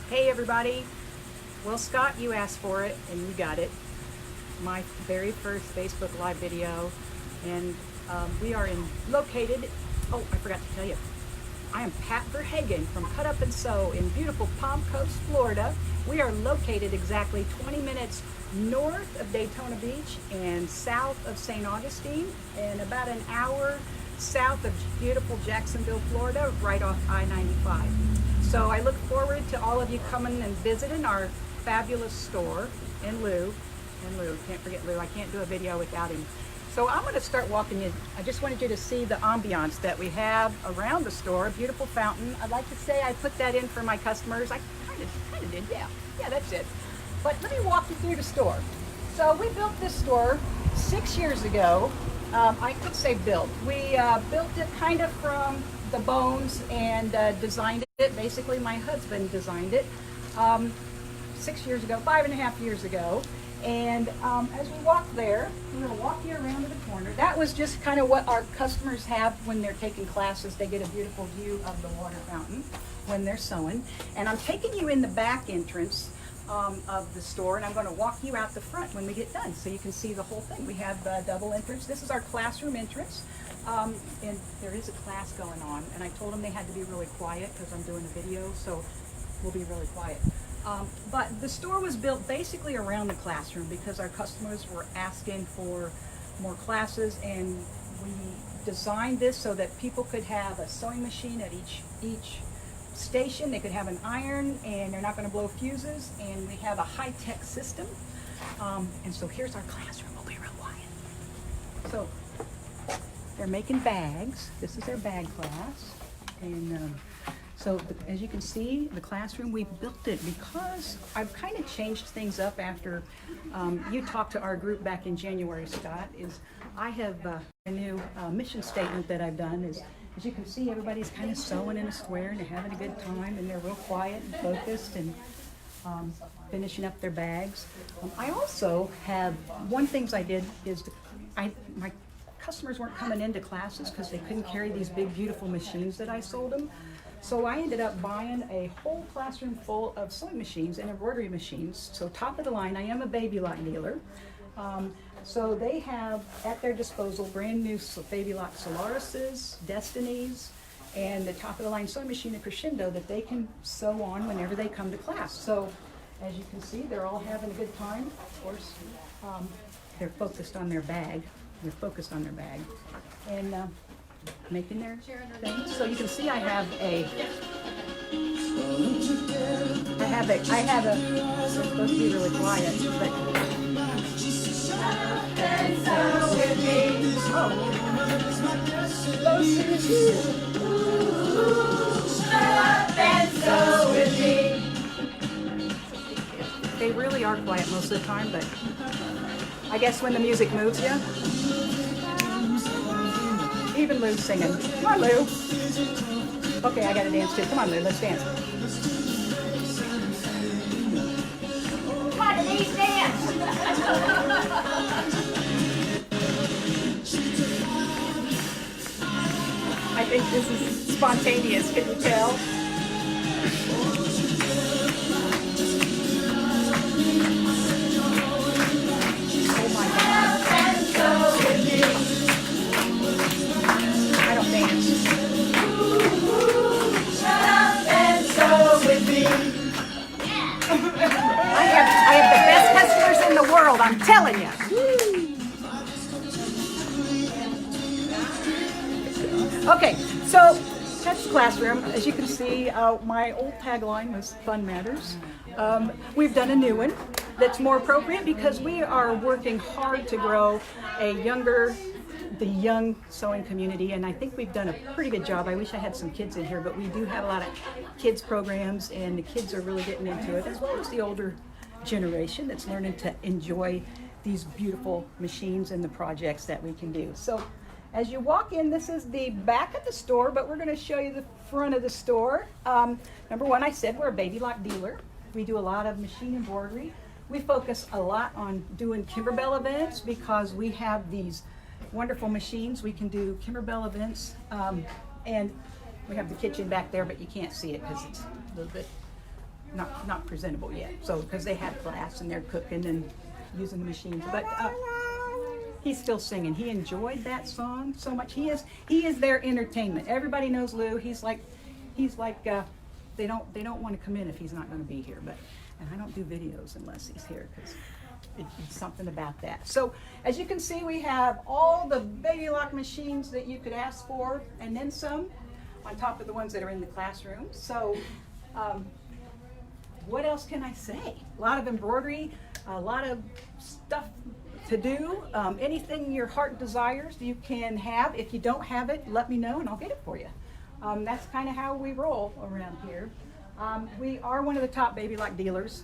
Hey everybody, well Scott, you asked for it and you got it. My very first Facebook Live video, and we are located, oh I forgot to tell you, I am Pat Verhagen from Cut Up and Sew in beautiful Palm Coast, Florida. We are located exactly 20 minutes north of Daytona Beach and south of St. Augustine, and about an hour south of beautiful Jacksonville, Florida, right off I-95. So I look forward to all of you coming and visiting our fabulous store, and Lou, can't forget Lou, I can't do a video without him. So I'm going to start walking you. I just wanted you to see the ambiance that we have around the store. A beautiful fountain. I'd like to say I put that in for my customers. I kind of did, yeah, that's it. But let me walk you through the store. So we built this store 6 years ago. I could say built. We built it kind of from the bones and designed it. Basically, my husband designed it 6 years ago, 5.5 years ago. And as we walk there, we're going to walk you around to the corner. That was just kind of what our customers have when they're taking classes. They get a beautiful view of the water fountain when they're sewing. And I'm taking you in the back entrance of the store, and I'm going to walk you out the front when we get done so you can see the whole thing. We have the double entrance. This is our classroom entrance. And there is a class going on, and I told them they had to be really quiet because I'm doing a video, so we'll be really quiet. But the store was built basically around the classroom because our customers were asking for more classes, and we designed this so that people could have a sewing machine at each station. They could have an iron, and they're not going to blow fuses, and we have a high-tech system. And so here's our classroom. We'll be real quiet. So they're making bags. This is their bag class. And so as you can see, the classroom, we built it because I've kind of changed things up after you talked to our group back in January, Scott. I have a new mission statement that I've done is, as you can see, everybody's kind of sewing in a square and they're having a good time and they're real quiet and focused and finishing up their bags. I also have, one things I did is my customers weren't coming into classes because they couldn't carry these big beautiful machines that I sold them. So I ended up buying a whole classroom full of sewing machines and embroidery machines. So top of the line, I am a baby lock dealer. So they have at their disposal brand new baby lock Solarises, Destinies, and the top of the line sewing machine, a Crescendo, that they can sew on whenever they come to class. So as you can see, they're all having a good time. Of course, they're focused on their bag. And making their things. So you can see I have a, it's supposed to be really quiet, but they really are quiet most of the time, but I guess when the music moves you. Even Lou's singing. Come on, Lou. Okay, I gotta dance too. Come on, Lou, let's dance. Come on, Denise, dance! I think this is spontaneous, can you tell? Oh my God. I don't dance. Shut up and sew with me. I have the best customers in the world, I'm telling you. Okay, so that's the classroom. As you can see, my old tagline was Fun Matters. We've done a new one that's more appropriate because we are working hard to grow the young sewing community, and I think we've done a pretty good job. I wish I had some kids in here, but we do have a lot of kids programs, and the kids are really getting into it, as well as the older generation that's learning to enjoy these beautiful machines and the projects that we can do. So as you walk in, this is the back of the store, but we're going to show you the front of the store. Number one, I said we're a baby lock dealer. We do a lot of machine embroidery. We focus a lot on doing Kimberbell events because we have these wonderful machines. We can do Kimberbell events, and we have the kitchen back there, but you can't see it because it's a little bit not presentable yet. So because they have class and they're cooking and using the machines, but he's still singing. He enjoyed that song so much. He is their entertainment. Everybody knows Lou. He's like they don't want to come in if he's not going to be here. But and I don't do videos unless he's here because it's something about that. So as you can see, we have all the baby lock machines that you could ask for, and then some on top of the ones that are in the classroom. So what else can I say? A lot of embroidery, a lot of stuff to do. Anything your heart desires, you can have. If you don't have it, let me know and I'll get it for you. That's kind of how we roll around here. We are one of the top baby lock dealers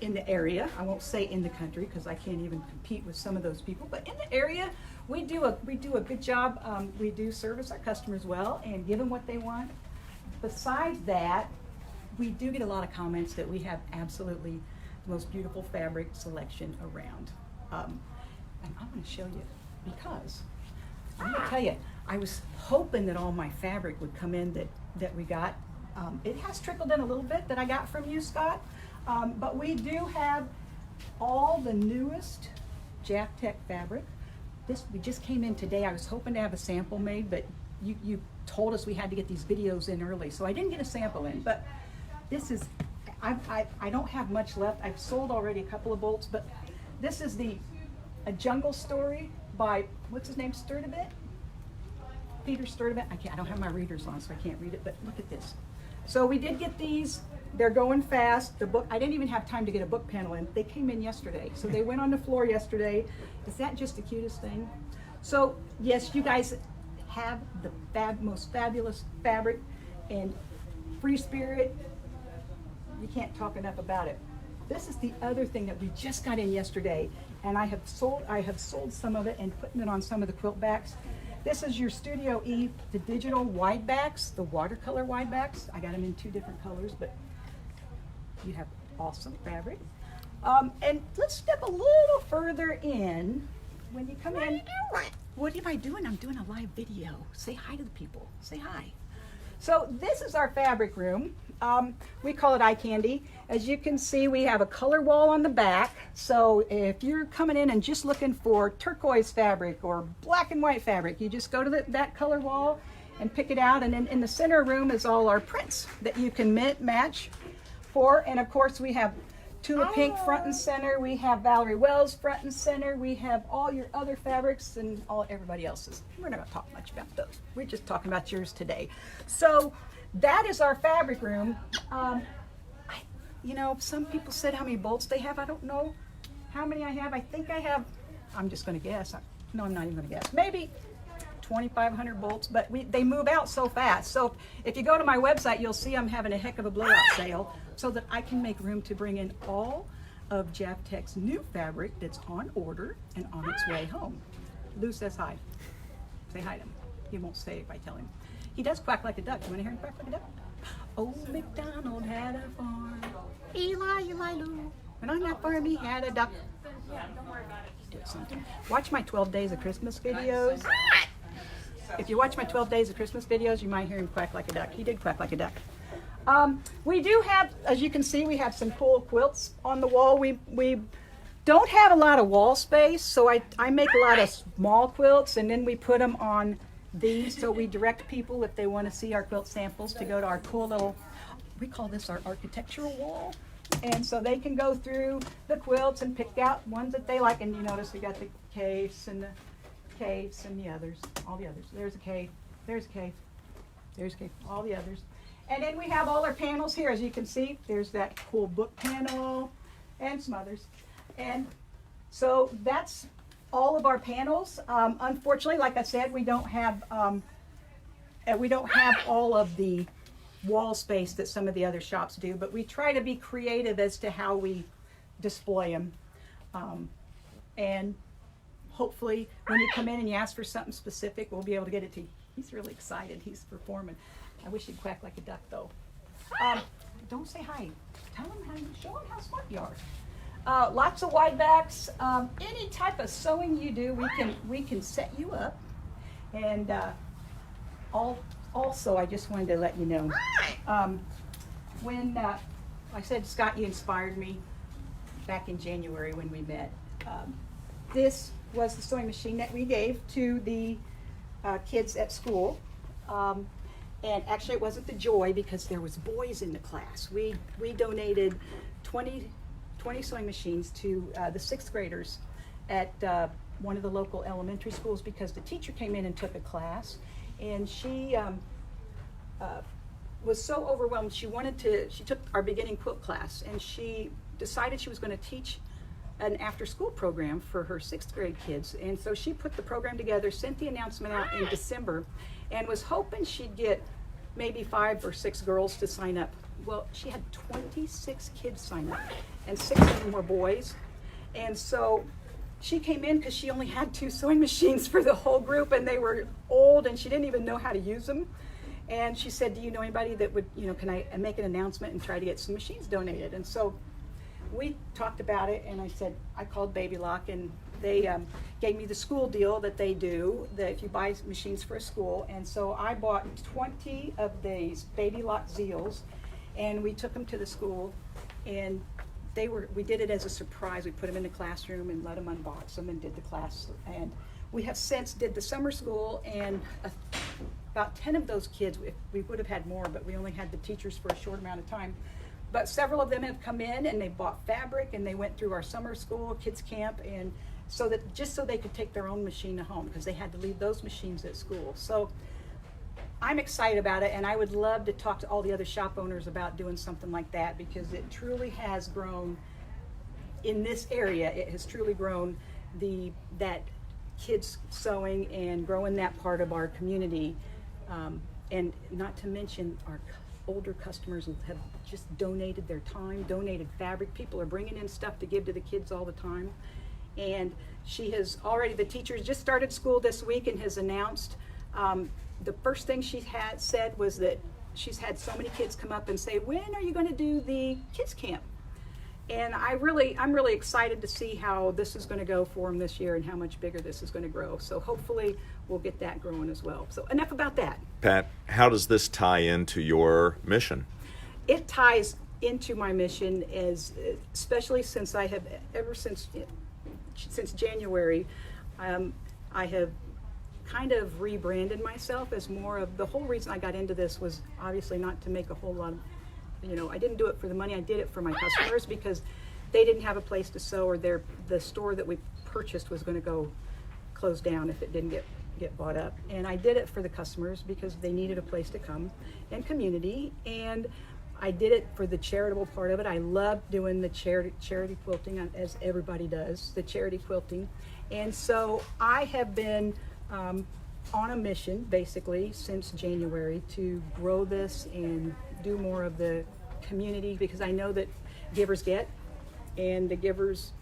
in the area. I won't say in the country because I can't even compete with some of those people, but in the area, we do a good job. We do service our customers well and give them what they want. Besides that, we do get a lot of comments that we have absolutely the most beautiful fabric selection around. And I'm going to show you because I'm going to tell you, I was hoping that all my fabric would come in that we got. It has trickled in a little bit that I got from you, Scott, but we do have all the newest Jaftex fabric. We just came in today. I was hoping to have a sample made, but you told us we had to get these videos in early, so I didn't get a sample in. But this is, I don't have much left. I've sold already a couple of bolts, but this is a Jungle Story by, what's his name, Sturdivant? Peter Sturdivant. I don't have my readers on, so I can't read it, but look at this. So we did get these. They're going fast. The book, I didn't even have time to get a book panel in. They came in yesterday. So they went on the floor yesterday. Is that just the cutest thing? So yes, you guys have the most fabulous fabric and Free Spirit. You can't talk enough about it. This is the other thing that we just got in yesterday, and I have sold some of it and putting it on some of the quilt backs. This is your Studio E, the digital wide backs, the watercolor wide backs. I got them in 2 different colors, but you have awesome fabric. And let's step a little further in. When you come in, what am I doing? I'm doing a live video. Say hi to the people. Say hi. So this is our fabric room. We call it eye candy. As you can see, we have a color wall on the back. So if you're coming in and just looking for turquoise fabric or black and white fabric, you just go to that color wall and pick it out. And then in the center room is all our prints that you can match for. And of course, we have Tula Pink front and center. We have Valerie Wells front and center. We have all your other fabrics and everybody else's. We're not going to talk much about those. We're just talking about yours today. So that is our fabric room. You know, some people said how many bolts they have. I don't know how many I have. I think I have, I'm just going to guess. No, I'm not even going to guess. Maybe 2,500 bolts, but they move out so fast. So if you go to my website, you'll see I'm having a heck of a blowout sale so that I can make room to bring in all of Jaftex's new fabric that's on order and on its way home. Lou says hi. Say hi to him. He won't say if I tell him. He does quack like a duck. You want to hear him quack like a duck? Old MacDonald had a farm. Eli, Lou. And on that farm he had a duck. Do something. Watch my 12 Days of Christmas videos. If you watch my 12 Days of Christmas videos, you might hear him quack like a duck. He did quack like a duck. We do have, as you can see, we have some cool quilts on the wall. We don't have a lot of wall space, so I make a lot of small quilts, and then we put them on these, so we direct people if they want to see our quilt samples to go to our cool little, we call this our architectural wall. And so they can go through the quilts and pick out ones that they like. And you notice we got the case and the case and the others, all the others. There's a case, there's a case, there's a case, all the others. And then we have all our panels here, as you can see. There's that cool book panel and some others. And so that's all of our panels. Unfortunately, like I said, we don't have all of the wall space that some of the other shops do, but we try to be creative as to how we display them. And hopefully when you come in and you ask for something specific, we'll be able to get it to you. He's really excited. He's performing. I wish he'd quack like a duck though. Don't say hi. Tell him how you show him how smart you are. Lots of wide backs. Any type of sewing you do, we can set you up. And also, I just wanted to let you know, when I said, Scott, you inspired me back in January when we met. This was the sewing machine that we gave to the kids at school. And actually it wasn't the Joy because there was boys in the class. We donated 20 sewing machines to the 6th graders at one of the local elementary schools because the teacher came in and took a class, and she was so overwhelmed. She took our beginning quilt class, and she decided she was going to teach an after-school program for her 6th grade kids. And so she put the program together, sent the announcement out in December, and was hoping she'd get maybe 5 or 6 girls to sign up. Well, she had 26 kids sign up, and 6 of them were boys. And so she came in because she only had 2 sewing machines for the whole group, and they were old, and she didn't even know how to use them. And she said, do you know anybody that would, can I make an announcement and try to get some machines donated? And so we talked about it, and I said, I called Baby Lock, and they gave me the school deal that they do, that if you buy machines for a school. And so I bought 20 of these Baby Lock Zeals, and we took them to the school, and we did it as a surprise. We put them in the classroom and let them unbox them and did the class. And we have since did the summer school, and about 10 of those kids, we would have had more, but we only had the teachers for a short amount of time. But several of them have come in and they bought fabric, and they went through our summer school kids camp, and just so they could take their own machine to home because they had to leave those machines at school. So I'm excited about it, and I would love to talk to all the other shop owners about doing something like that, because it truly has grown in this area. It has truly grown that kids sewing and growing that part of our community, and not to mention our older customers have just donated their time, donated fabric. People are bringing in stuff to give to the kids all the time. And the teachers just started school this week and has announced, the first thing she had said was that she's had so many kids come up and say, when are you going to do the kids camp? And I'm really excited to see how this is going to go for them this year and how much bigger this is going to grow. So hopefully we'll get that growing as well. So enough about that. Pat, how does this tie into your mission? It ties into my mission, especially since I have, since January, I have kind of rebranded myself as more of, the whole reason I got into this was obviously not to make a whole lot of, I didn't do it for the money. I did it for my customers because they didn't have a place to sew, or the store that we purchased was going to go close down if it didn't get bought up. And I did it for the customers because they needed a place to come and community. And I did it for the charitable part of it. I love doing the charity quilting, as everybody does, the charity quilting. And so I have been on a mission basically since January to grow this and do more of the community, because I know that givers get, and the givers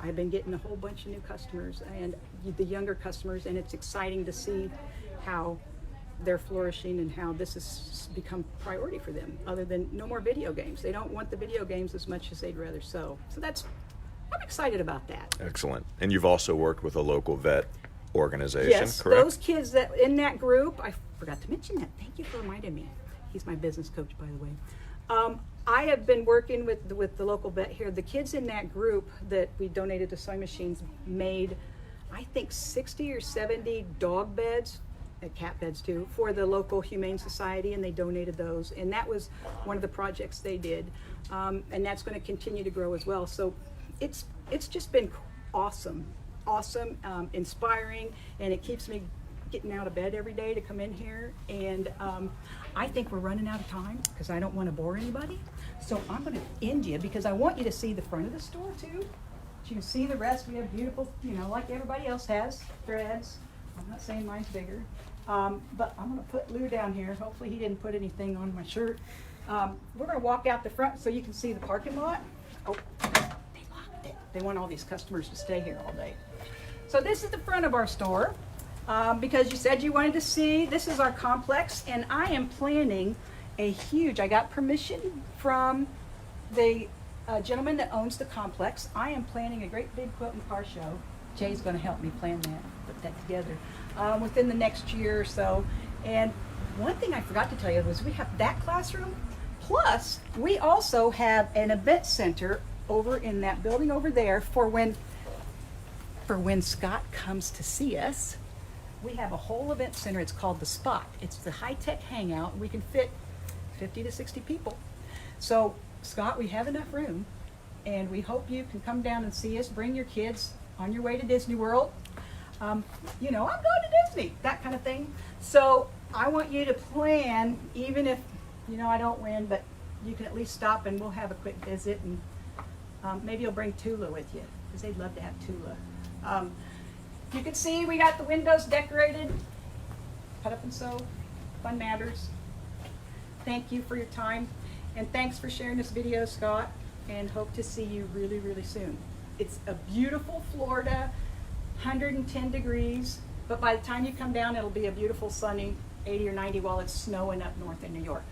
I've been getting a whole bunch of new customers and the younger customers, and it's exciting to see how they're flourishing and how this has become priority for them, other than no more video games. They don't want the video games as much as they'd rather sew. So I'm excited about that. Excellent. And you've also worked with a local vet organization, yes, correct? Those kids that in that group, I forgot to mention that. Thank you for reminding me. He's my business coach, by the way. I have been working with the local vet here. The kids in that group that we donated to sewing machines made, I think, 60 or 70 dog beds, cat beds too, for the local Humane Society, and they donated those. And that was one of the projects they did, and that's going to continue to grow as well. So it's just been awesome, inspiring, and it keeps me getting out of bed every day to come in here. And I think we're running out of time because I don't want to bore anybody. So I'm going to end you because I want you to see the front of the store too. You can see the rest. We have beautiful, like everybody else has, threads. I'm not saying mine's bigger. But I'm going to put Lou down here. Hopefully he didn't put anything on my shirt. We're going to walk out the front so you can see the parking lot. Oh, they locked it. They want all these customers to stay here all day. So this is the front of our store. Because you said you wanted to see, this is our complex, and I am planning I got permission from the gentleman that owns the complex. I am planning a great big quilt and car show. Jay's going to help me plan that, put that together, within the next year or so. And one thing I forgot to tell you was we have that classroom Plus, we also have an event center over in that building over there for when Scott comes to see us. We have a whole event center. It's called The Spot. It's the high-tech hangout. We can fit 50 to 60 people. So, Scott, we have enough room, and we hope you can come down and see us. Bring your kids on your way to Disney World. You know, I'm going to Disney, that kind of thing. So, I want you to plan, even if, you know, I don't win, but you can at least stop and we'll have a quick visit, and maybe you'll bring Tula with you, because they'd love to have Tula. You can see we got the windows decorated. Cut up and sew. Fun matters. Thank you for your time. And thanks for sharing this video, Scott. And hope to see you really, really soon. It's a beautiful Florida, 110 degrees. But by the time you come down, it'll be a beautiful sunny 80 or 90 while it's snowing up north in New York.